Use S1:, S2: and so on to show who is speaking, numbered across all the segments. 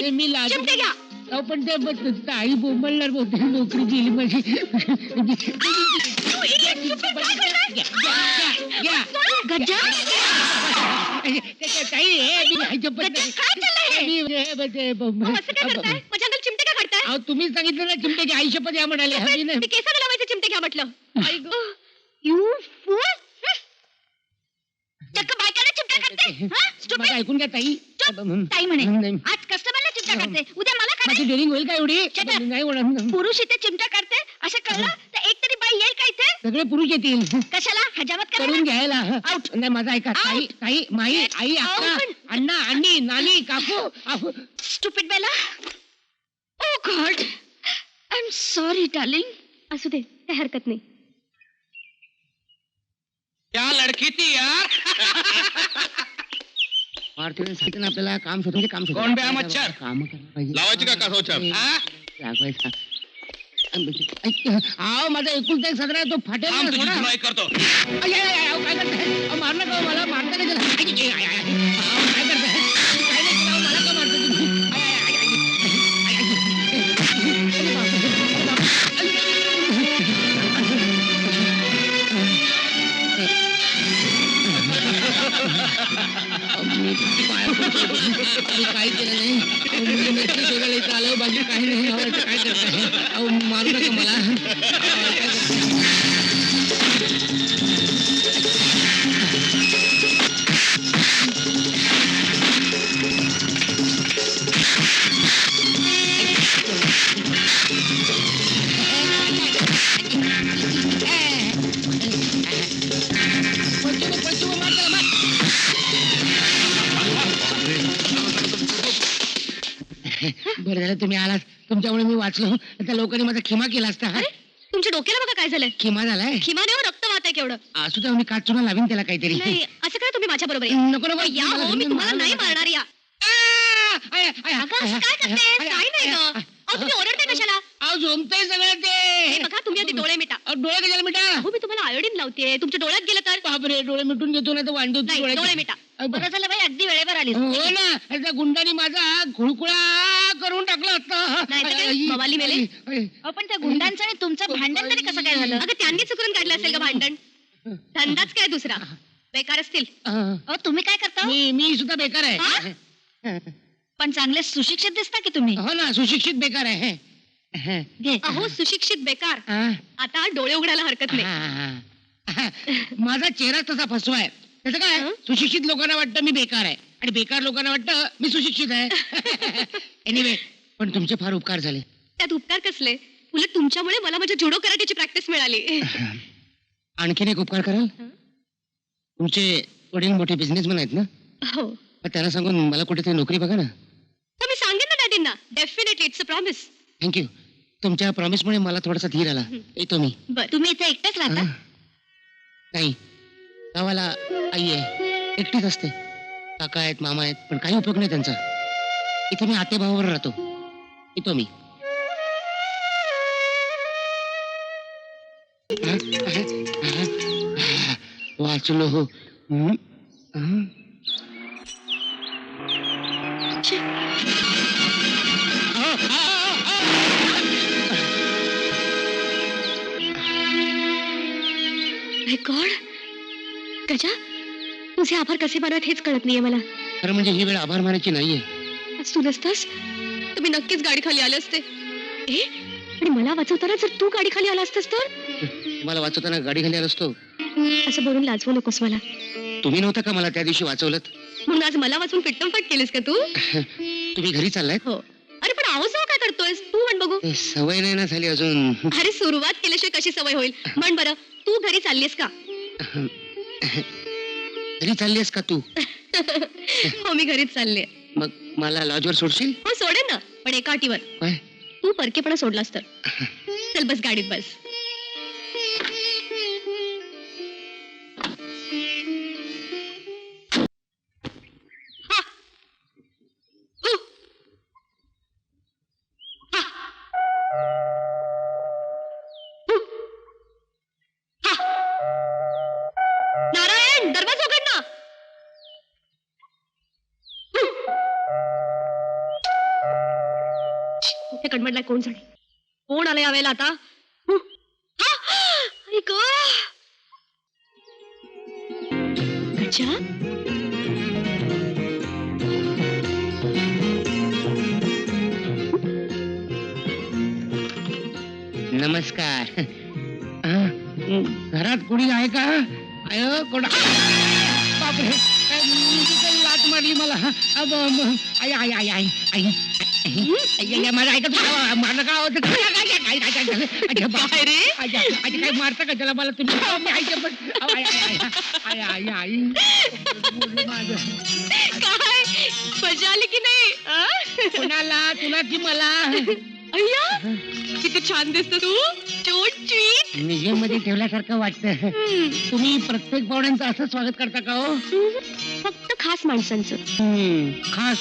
S1: मी
S2: चिमटे घ्या.
S1: पण ते ताई बोंबलणार बोलते नोकरी गेली माझी. तुम्हीच सांगितलं ना चिमट्याची आई शपथ या म्हणाले.
S2: केसाला लावायचे चिमटे घ्या म्हटलं. You fool. चक्क बायकाला चिमटा करते.
S1: ऐकून घ्या ताई.
S2: ताई म्हणे आज कस्टमरला चिमटा करते, उद्या मला
S1: माझी डेअरिंग होईल का एवढी? नाही होणार.
S2: पुरुष इथे चिमटा करते असं कळलं तर एक तरी बाई येईल का इथे?
S1: सगळे पुरुष येतील.
S2: कशाला हजामत
S1: करून घ्यायला. नाही माझा ऐका. ताई ताई माई आई अक्का अण्णा अण्णी नानी काकू.
S2: Stupid Bela. Oh god I am sorry darling. असू दे काही हरकत नाही.
S3: क्या लड़की थी यार.
S1: मारुतीने सांगितलं ना आपल्याला काम शोधून काम शोधून.
S3: कोण बे मच्छर?
S1: काम करायला पाहिजे.
S3: लावायची का कासवचाप?
S1: लागवायचा. आव माझा एकुलता एक सदरा तो फाटेल.
S3: तुझी करतो.
S1: काय करताय? मारलं का मला? मारता का त्याला? काय करताय? काय नाही केलं मला का मारता तुम्ही? काही केलं नाही. शोधायला इथं आलं बाकी काही नाही. काय करताय? मारू नका मला. बरं झालं तुम्ही आलात. तुमच्यामुळे मी वाचलो. त्या लोकांनी माझा खिमा केला असता.
S2: तुमच्या डोक्याला बघा काय झालंय.
S1: खिमा झालाय.
S2: खिमाने रक्त वाहत आहे केवढं.
S1: असू द्या मी काच चुना लावीन त्याला काहीतरी.
S2: नाही असं काय तुम्ही माझ्या बरोबर
S1: नको नको
S2: या हो. मी तुम्हाला नाही मारणार. या काय करते? काय नाही ग. तुम्ही ओरडते कशाला?
S1: झोमतंय सगळं ते.
S2: बघा तुम्ही आधी डोळे मिटा.
S1: डोळे कशाला मिटा?
S2: हो मी तुम्हाला आयोडीन लावते. तुमच्या डोळ्यात गेलं तर?
S1: बापरे डोळे मिटून घेतो ना तर वांडू.
S2: डोळे मिटा. बरं झालं बाई अगदी वेळेवर आली.
S1: हो ना त्या गुंडाने माझा खुळखुळा करून टाकला होता.
S2: मवाली मेले.
S4: पण त्या गुंडांचं आणि तुमचं भांडण तरी कसं काय झालं?
S2: अगं त्यांनी चुकून काढलं असेल का भांडण. धंदाच काय दुसरा बेकार असतील.
S4: तुम्ही काय करता?
S1: मी सुद्धा बेकार आहे.
S4: पण चांगले सुशिक्षित दिसता की तुम्ही.
S1: हो ना सुशिक्षित बेकार आहे.
S2: अहो सुशिक्षित बेकार. आता डोळे उघडायला हरकत नाही.
S1: माझा चेहरा तसा फसवा आहे. त्याचं काय सुशिक्षित लोकांना वाटतं मी बेकार आहे आणि बेकार लोकांना वाटतं मी सुशिक्षित आहे. एनिवे पण तुमचे फार उपकार झाले.
S2: त्यात उपकार कसले? उलट तुमच्यामुळे मला माझ्या जुडो कराटेची प्रॅक्टिस मिळाली.
S1: आणखीन एक उपकार कराल? तुमचे वडील मोठे बिझनेसमॅन आहेत ना?
S2: हो.
S1: त्यांना सांगून मला कुठेतरी नोकरी बघा ना.
S2: मी सांगेन ना डॅडींना. Definitely it's a promise.
S1: Thank you. तुमच्या प्रॉमिसमुळे मला थोडासा धीर आला. येतो मी.
S4: तुम्ही इथे एकटेच राहता?
S1: नाही गावाला आई आहे. एकटीच असते. काका आहेत मामा आहेत पण काही उपयोग नाही त्यांचा. इथे मी आतेभावावर राहतो. येतो मी. वाचलो हो.
S2: गॉड गजा तुझे आभार कसे मानत हेच कळत नाहीये मला.
S1: खरं म्हणजे ही वेळ आभार मानायची नाहीये.
S2: आज तू नसतास तुम्ही नक्कीच गाडी खाली आले असते. आणि मला वाचवताना जर तू गाडी खाली आला असतास तर?
S1: मला वाचवताना गाडी खाली आलो असतो.
S2: असं बोलून लाजवू नकोस मला.
S1: तुम्ही नव्हता का मला त्या दिवशी वाचवलं?
S2: म्हणून आज मला वाचून पिट्टमफाट केलीस का तू?
S1: तुम्ही घरी चाललायत?
S2: हो. अरे पण आवाज काय करतोयस तू? म्हण बघू.
S1: सवय नाही ना झाली अजून.
S2: अरे सुरुवात केल्याशिवाय कशी सवय होईल? म्हण बरं तू घरी चाललीस का?
S1: घरी चाललीस का तू?
S2: हो मी घरीच चालले.
S1: मग मला लॉजवर सोडशील?
S2: हो सोडेन ना पण एका अटीवर.
S1: काय?
S2: तू परकेपणा सोडलास तर. चल बस गाडीत बस. नारायण दरवाजा उघड ना. हे कडमडलाय कोण जाणे. कोण आलं यावेळेला आता? हा! ऐक गजा,
S1: नमस्कार. घरात कोणी आहे का? आय कोण? बापरे, काय मुलगी काही लाथ मारली मला. आई आई आई आई आई माझं ऐकत माझं काय होतं?
S2: काय रे?
S1: काय मारता का त्याला मला तुम्ही? ऐक पण आई आई आई माझं
S2: काय मजा आली की नाही?
S1: कोणाला? तुला की मला?
S2: अय्या किती छान दिसतो तू. चोट चीट.
S1: म्युझियम मध्ये ठेवल्यासारखं वाटतं. तुम्ही प्रत्येक पाहुण्यांचं असं स्वागत करता का हो?
S2: फक्त खास माणसांचं.
S1: खास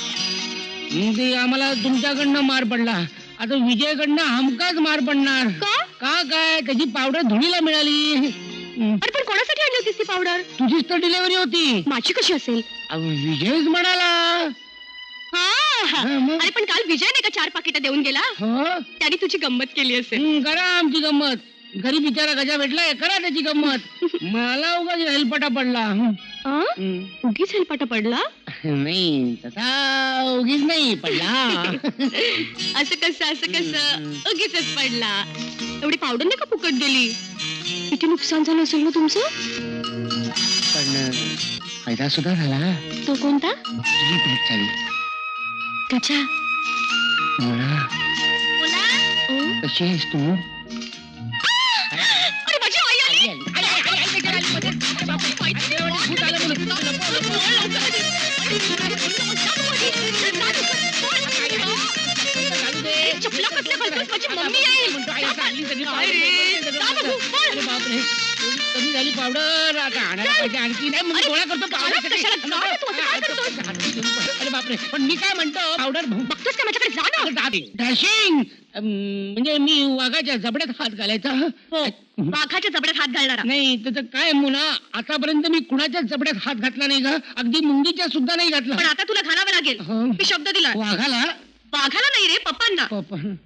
S1: म्हणजे आम्हाला तुमच्याकडनं मार पडला, आता विजयकडनं हमकाच मार पडणार.
S2: का?
S1: का काय त्याची पावडर धुळीला मिळाली.
S2: अरे पण कोणासाठी आणली होतीस ती पावडर?
S1: तुझीच तर डिलिव्हरी होती.
S2: माझी कशी असेल?
S1: विजयच म्हणाला.
S2: हा
S1: मग?
S2: अरे पण काल विजय नाही का 4 पाकिटं देऊन गेला?
S1: हो
S2: त्याने तुझी गंमत केली असेल.
S1: करा आमची गंमत. घरी बिचारा गजा भेटलाय, करा त्याची गंमत. मला उगाच हेलपटा पडला.
S2: उगीच हेलपाटा पडला?
S1: नाही तसा उगीच नाही पडला.
S2: असं कसं उगीच पडला. एवढी पावडर नाही का फुकट गेली? किती नुकसान झालं असेल ना तुमचं?
S1: पण फायदा सुद्धा झाला.
S2: तो कोणता?
S1: तुझी भेट झाली.
S2: गजा,
S1: मला
S4: बोला.
S1: कशी आहेस तू?
S2: अरे माझी आई आली. चपला कसल्या घालतोस? माझी मम्मी येईल. काय रे? जा बघू, बोल.
S1: कमी झाली पावडर, आता आणायला पाहिजे आणखी. नाही म्हणजे गोळा करतो
S2: घालत कशाला? जा रे तू, आता काय करतोस?
S1: अरे बापरे, पण मी काय म्हणतो, पावडर
S2: बघतोस का माझ्याकडे? जा ना.
S1: डॅशिंग म्हणजे मी वाघाच्या जबड्यात हात घालायचा.
S2: हो, वाघाच्या जबड्यात हात घालणारा.
S1: नाही त्याचं काय मुना, आतापर्यंत मी कुणाच्याच जबड्यात हात घातला नाही का, अगदी मुंगीच्या सुद्धा नाही घातला.
S2: पण आता तुला घालावं लागेल.
S1: हो.
S2: मी शब्द दिला.
S1: वाघाला?
S2: वाघाला नाही रे, पप्पांना.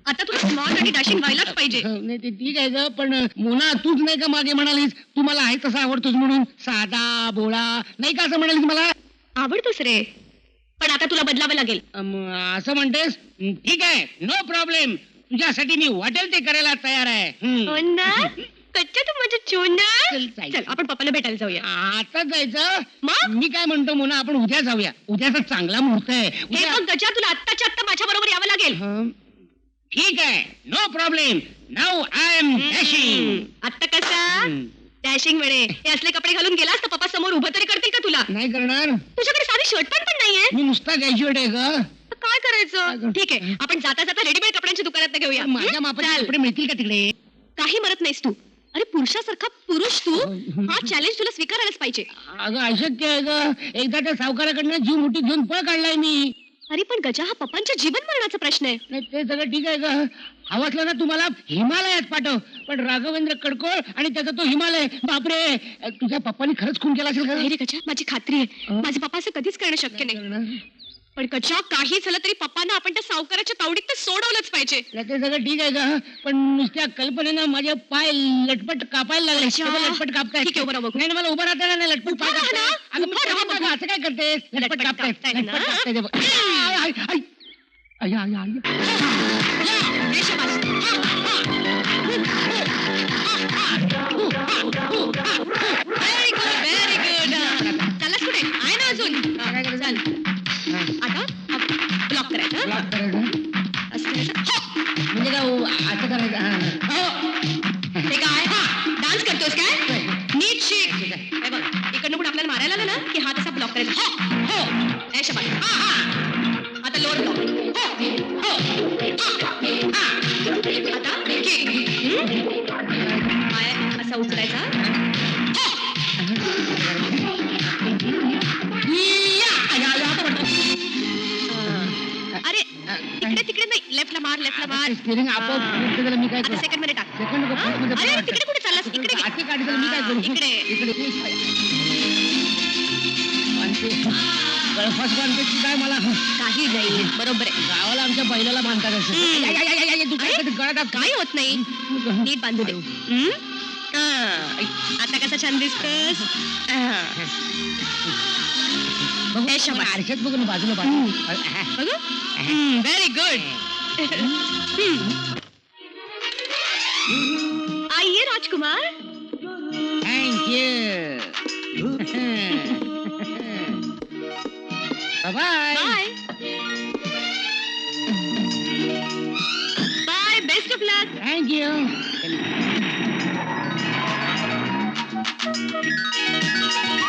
S2: आता तुला स्मार्ट आणि डॅशिंग व्हायलाच पाहिजे.
S1: नाही ते ठीक आहे ग, पण मोना तूच नाही का मागे म्हणालीस तू मला आहे तसा आवडतोस म्हणून, साधा भोळा नाही का असं म्हणालीस मला?
S2: आवडतोस रे, पण आता तुला बदलावं लागेल.
S1: असं म्हणतेस? ठीक आहे, नो प्रॉब्लेम. तुझ्यासाठी मी वाटेल ते करायला तयार आहे.
S2: हो ना? कच्चा तू माझ्या चोना.
S1: चल, जायचं.
S2: चल आपण पप्पाला भेटायला जाऊया.
S1: आता जायचं?
S2: मग?
S1: मी काय म्हणतो मोना, आपण उद्या जाऊया. उद्याचा चांगला मुहूर्त आहे.
S2: हे
S1: उद्या-
S2: बघ गजा, तुला आत्ताच्या आत्ता माझ्या बरोबर यावं लागेल.
S1: ठीक आहे, no problem. Now I am dashing.
S2: आत्ता कसा डॅशिंग म्हणे. हे असले कपडे घालून गेलास तर पप्पा समोर उभं तरी करतील का तुला?
S1: नाही करणार.
S2: तुझ्याकडे साधी शर्ट पॅन्ट पण नाहीये.
S1: मी नुसता ग्रॅज्युएट आहे ग.
S2: तर काय करायचं?
S1: काय
S2: ठीक आहे, आपण जाता जाता रेडीमेड कपड्यांच्या दुकानात घेऊया.
S1: माझ्या मापाचे
S2: चल.
S1: कपडे मिळतील का तिकडे?
S2: काही म्हणत नाहीस तू. अरे पुरुषासारखा पुरुष तू. हा चॅलेंज तुला स्वीकारायलाच पाहिजे.
S1: अगं अशक्य आहे ग. एकदा त्या सावकाराकडनं जीव मुठी घेऊन पळ काढलाय मी.
S2: अरे पण गजा, हा पप्पांच्या जीवन मरणाचा प्रश्न आहे.
S1: नाही ते सगळं ठीक आहे ग. हवं असलं ना तुम्हाला हिमालयात पाठव, पण राघवेंद्र कडकोळ आणि त्याचा तो हिमालय, बापरे, तुझ्या पप्पानी खरंच खून केला असेल का?
S2: नाही रे गजा, माझी खात्री आहे माझे पप्पा असं कधीच करणं शक्य नाही. पण गजा, काही झालं तरी पप्पांना आपण त्या सावकाराच्या तावडीत तर सोडवलंच पाहिजे.
S1: नाही ते सगळं ठीक आहे ग, पण नुसत्या कल्पनेनं माझे पाय लटपट कापायला लागले.
S2: अच्छा.
S1: लटपट कापताय.
S2: ठीक आहे, उभं राहा बघू.
S1: नाही मला उभं राहता नाही, लटपट
S2: उभं
S1: पाय
S2: राहा ना.
S1: कापताय. अगं,
S2: उभं राहा बघू.
S1: असं काय करतेस? लटपट
S2: लटपट
S1: कापताय.
S2: कापताय ना.
S1: लटपट कापताय ते बघ. आय, आय, आय. आय, आय, आय.
S2: रेषाबाज. Very good, very good. चाललास कुठे? आहे ना अजून? चल. आता ब्लॉक करायचं.
S1: ब्लॉक करायचं?
S2: असं करायचं.
S1: म्हणजे काय असं करायचं? हा.
S2: ते काय डान्स करतोस काय? नीट शिक. हे बघ, इकडनं पण आपल्याला मारायला आलं ना की हात असा ब्लॉक करायचा. हो हो रेषाबाज. हा हा. आता लोअर ब्लॉक. हो हो. हा. आता किक. पाय असा उचलायचा. अरे तिकडे तिकडे नाही, लेफ्टला मार, लेफ्टला मार.
S1: स्टिअरिंग आपोआप फिरतं त्याला मी काय
S2: आता
S1: करू?
S2: सेकंड मध्ये टाक.
S1: सेकंड नको, first मध्ये
S2: अरे
S1: पकड.
S2: तिकडे कुठे चाललास? इकडे
S1: हाती काढी त्याला मी काय करू?
S2: इकडे.
S1: इकडे. फर्स्ट कॉन्फिडन्स काय मला
S2: काही नाही बरोबर आहे
S1: गावाला आमच्या बैलाला बांधतात असं.
S2: हम्म.
S1: आय, आय, आय, आय, आय, तू काय
S2: अरे?
S1: करते? गळ्यात
S2: काही होत नाही नीट बांधू दे आता कसा छान दिसतोस
S1: बघू,
S2: ए, शाबास.
S1: आरशात बघू ना बाजूला बाजू
S2: बघू व्हेरी गुड आइए Rajkumar
S1: thank you bye
S2: bye bye best of luck
S1: thank you